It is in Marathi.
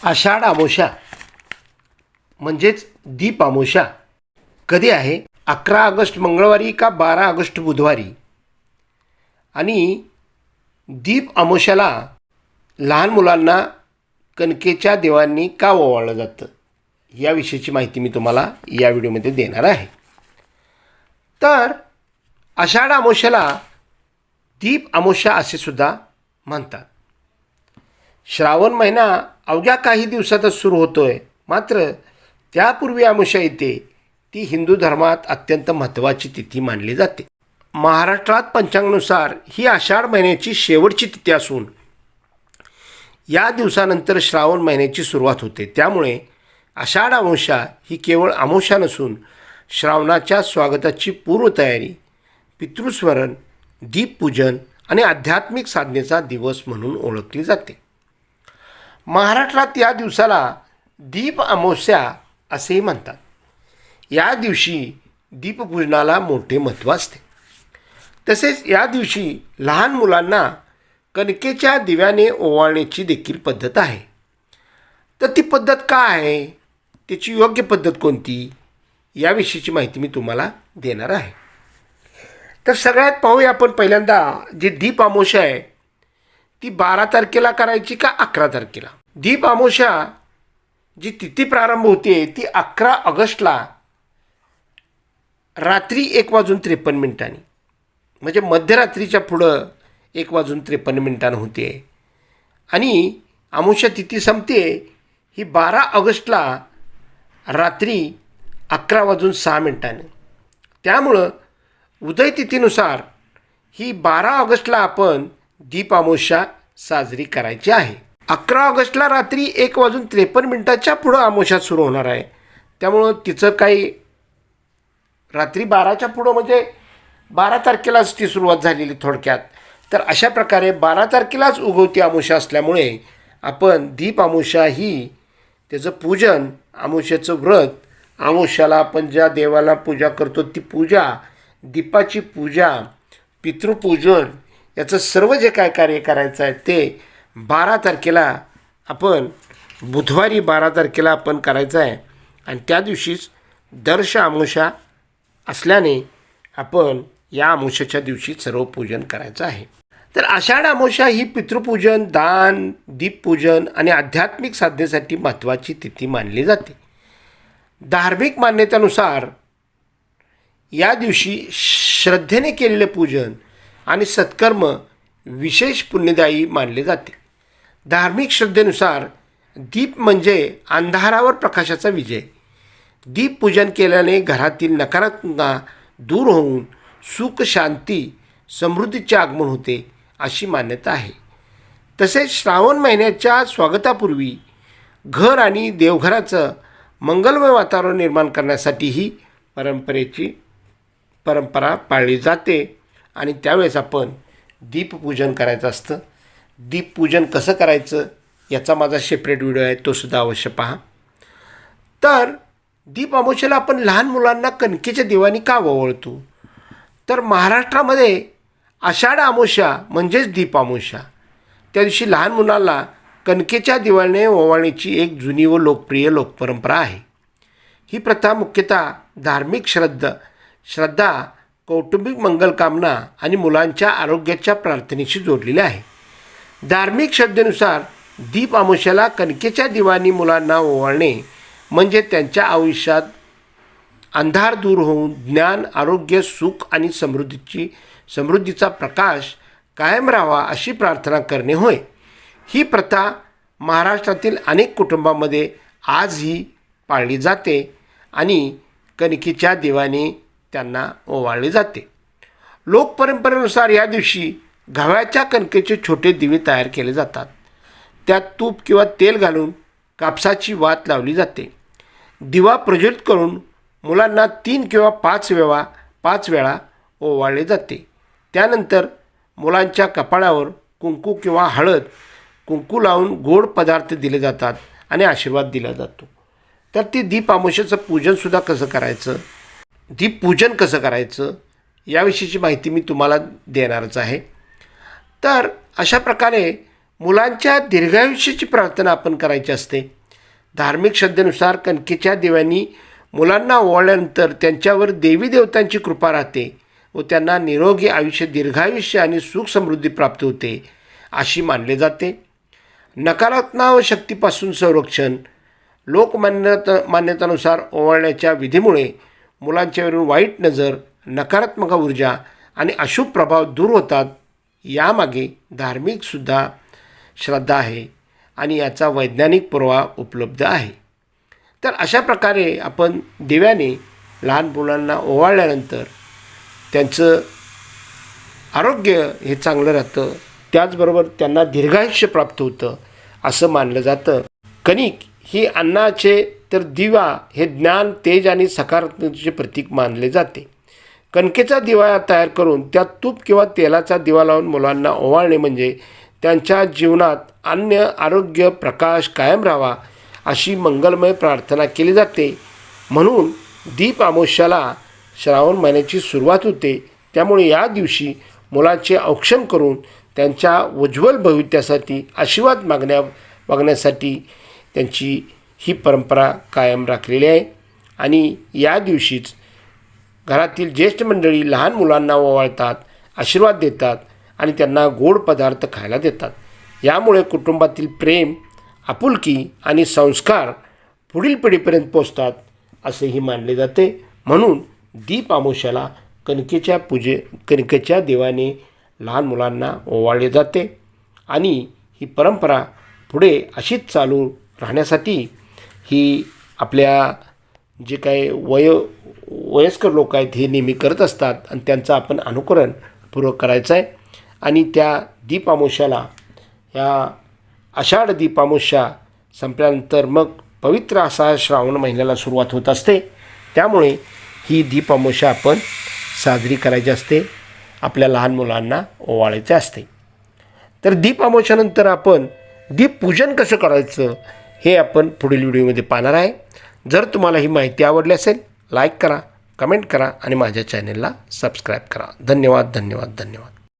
आषाढ अमावस्या म्हणजेच दीप अमावस्या कधी आहे? 11 ऑगस्ट मंगळवारी का 12 ऑगस्ट बुधवारी? आणि दीप अमावस्याला लहान मुलांना कणकेच्या दिव्यांनी का ओवाळलं जातं, याविषयीची माहिती मी तुम्हाला या व्हिडिओमध्ये देणार आहे. तर आषाढ अमावस्याला दीप अमावस्या असे सुद्धा म्हणतात. श्रावण महिना अवघ्या काही दिवसातच सुरू होतोय, मात्र त्यापूर्वी अमावस्या येते. ती हिंदू धर्मात अत्यंत महत्त्वाची तिथी मानली जाते. महाराष्ट्रात पंचांगानुसार ही आषाढ महिन्याची शेवटची तिथी असून या दिवसानंतर श्रावण महिन्याची सुरुवात होते. त्यामुळे आषाढ अमावस्या ही केवळ अमावस्या नसून श्रावणाच्या स्वागताची पूर्वतयारी, पितृस्मरण, दीपपूजन आणि आध्यात्मिक साधनेचा दिवस म्हणून ओळखली जाते. महाराष्ट्रात या दिवसाला दीप अमावस्या असेही म्हणतात. या दिवशी दीपपूजनाला मोठे महत्त्व असते. तसेच या दिवशी लहान मुलांना कणकेच्या दिव्याने ओवाळण्याची देखील पद्धत आहे. तर ती पद्धत काय आहे, त्याची योग्य पद्धत कोणती, याविषयीची माहिती मी तुम्हाला देणार आहे. तर सगळ्यात पाहूया आपण पहिल्यांदा जी दीप अमावस्या आहे ती 12 तारखेला करायची का 11 तारखेला. दीप अमावस्या जी तिथी प्रारंभ होते ती 11 ऑगस्टला रात्री 1:53 म्हणजे मध्यरात्रीच्या पुढं 1:53 होते. आणि अमावस्या तिथी संपते ही 12 ऑगस्टला रात्री 11:06. त्यामुळं उदय तिथीनुसार ही 12 ऑगस्टला आपण दीप अमावस्या साजरी करायची आहे. 11 ऑगस्टला रात्री 1:53 पुढं अमावस्या सुरू होणार आहे. त्यामुळं तिचं काही रात्री 12च्या पुढं म्हणजे 12 तारखेलाच ती सुरुवात झालेली थोडक्यात. तर अशा प्रकारे 12 तारखेलाच उगवती अमावस्या असल्यामुळे आपण दीप अमावस्या ही त्याचं पूजन, अमावस्याचं व्रत, अमावस्याला आपण ज्या देवाला पूजा करतो ती पूजा, दीपाची पूजा, पितृपूजन, याचं सर्व जे काय कार्य करायचं आहे ते 12 तारखेला आपण बुधवारी 12 तारखेला आपण करायचं आहे. आणि त्या दिवशीच दर्श अमावस्या असल्याने आपण या अमावस्येच्या दिवशी सर्व पूजन करायचं आहे. तर आषाढ अमावस्या ही पितृपूजन, दान, दीपपूजन आणि आध्यात्मिक साधनेसाठी महत्त्वाची तिथी मानली जाते. धार्मिक मान्यतेनुसार या दिवशी श्रद्धेने केलेले पूजन आणि सत्कर्म विशेष पुण्यदायी मानले जाते. धार्मिक श्रद्धेनुसार दीप म्हणजे अंधारावर प्रकाशाचा विजय. दीपपूजन केल्याने घरातील नकारात्मकता दूर होऊन सुख, शांती, समृद्धीचे आगमन होते अशी मान्यता आहे. तसेच श्रावण महिन्याच्या स्वागतापूर्वी घर आणि देवघराचं मंगलमय वातावरण निर्माण करण्यासाठी ही परंपरा पाळली जाते. आणि त्यावेळेस आपण दीपपूजन करायचं असतं. दीपपूजन कसं करायचं याचा माझा सेपरेट व्हिडिओ आहे, तो सुद्धा अवश्य पहा. तर दीप अमावस्येला आपण लहान मुलांना कणकेच्या दिव्यांनी का ओवाळतो? तर महाराष्ट्रामध्ये आषाढ अमावस्या म्हणजेच दीप अमावस्या, त्या दिवशी लहान मुलांना कणकेच्या दिव्याने ओवाळण्याची एक जुनी व लोकप्रिय लोकपरंपरा आहे. ही प्रथा मुख्यतः धार्मिक श्रद्धा, कौटुंबिक मंगलकामना आणि मुलांच्या आरोग्याच्या प्रार्थनेशी जोडलेली आहे. धार्मिक श्रद्धेनुसार दीप अमावस्याला कणकेच्या दिव्यांनी मुलांना ओवाळणे म्हणजे त्यांच्या आयुष्यात अंधार दूर होऊन ज्ञान, आरोग्य, सुख आणि समृद्धीचा प्रकाश कायम राहावा अशी प्रार्थना करणे होय. ही प्रथा महाराष्ट्रातील अनेक कुटुंबांमध्ये आजही पाळली जाते आणि कणकेच्या दिव्याने त्यांना ओवाळले जाते. लोकपरंपरेनुसार या दिवशी गव्हाच्या कणकेचे छोटे दिवे तयार केले जातात. त्यात तूप किंवा तेल घालून कापसाची वात लावली जाते. दिवा प्रज्वलित करून मुलांना 3 किंवा 5 वेळा ओवाळले जाते. त्यानंतर मुलांच्या कपाळावर कुंकू किंवा हळद कुंकू लावून गोड पदार्थ दिले जातात आणि आशीर्वाद दिला जातो. तर ती दीप अमावस्येचं पूजनसुद्धा कसं करायचं, दीपपूजन कसं करायचं याविषयीची माहिती मी तुम्हाला देणारच आहे. तर अशा प्रकारे मुलांच्या दीर्घायुष्याची प्रार्थना आपण करायची असते. धार्मिक श्रद्धेनुसार कणकेच्या दिव्यांनी मुलांना ओवाळल्यानंतर त्यांच्यावर देवी देवतांची कृपा राहते व त्यांना निरोगी आयुष्य, दीर्घायुष्य आणि सुख समृद्धी प्राप्त होते अशी मानले जाते. नकारात्मक व शक्तीपासून संरक्षण. मान्यतानुसार ओवाळण्याच्या विधीमुळे मुलांच्यावरून वाईट नजर, नकारात्मक ऊर्जा आणि अशुभ प्रभाव दूर होतात. यामागे धार्मिकसुद्धा श्रद्धा आहे आणि याचा वैज्ञानिक पुरावा उपलब्ध आहे. तर अशा प्रकारे आपण दिव्याने लहान मुलांना ओवाळल्यानंतर त्यांचं आरोग्य हे चांगलं राहतं, त्याचबरोबर त्यांना दीर्घायुष्य प्राप्त होतं असं मानलं जातं. कणिक ही अन्नाचे तर दिवा हे ज्ञान, तेज आणि सकारात्मकतेचे प्रतीक मानले जाते. कणकेचा दिवा तयार करून त्यात तूप किंवा तेलाचा दिवा लावून मुलांना ओवाळणे म्हणजे त्यांच्या जीवनात अन्न, आरोग्य, प्रकाश कायम राहावा अशी मंगलमय प्रार्थना केली जाते. म्हणून दीप अमावस्येला श्रावण महिन्याची सुरुवात होते. त्यामुळे या दिवशी मुलांचे औक्षण करून त्यांच्या उज्ज्वल भविष्यासाठी आशीर्वाद मागण्यासाठी त्यांची ही परंपरा कायम राखलेली आहे. आणि या दिवशीच घरातील ज्येष्ठ मंडळी लहान मुलांना ओवाळतात, आशीर्वाद देतात आणि त्यांना गोड पदार्थ खायला देतात. यामुळे कुटुंबातील प्रेम, आपुलकी आणि संस्कार पुढील पिढीपर्यंत पोचतात असेही मानले जाते. म्हणून दीप अमावस्येला कणकेच्या दिव्याने लहान मुलांना ओवाळले जाते आणि ही परंपरा पुढे अशीच चालू राहण्यासाठी ही आपल्या जे काही वयस्कर लोक आहेत हे नेहमी करत असतात आणि त्यांचं आपण अनुकरणपूर्वक करायचं आहे. आणि त्या दीप अमावस्येला, ह्या आषाढ दीप अमावस्या संपल्यानंतर मग पवित्र असा श्रावण महिन्याला सुरुवात होत असते. त्यामुळे ही दीप अमावस्या आपण साजरी करायची असते, आपल्या लहान मुलांना ओवाळायचे असते. तर दीप अमावस्येनंतर आपण दीपपूजन कसं करायचं हे आपण पुढील व्हिडिओमध्ये पाहणार आहे. जर तुम्हाला ही माहिती आवडली असेल, लाईक करा, कमेंट करा आणि माझ्या चॅनलला सबस्क्राईब करा. धन्यवाद.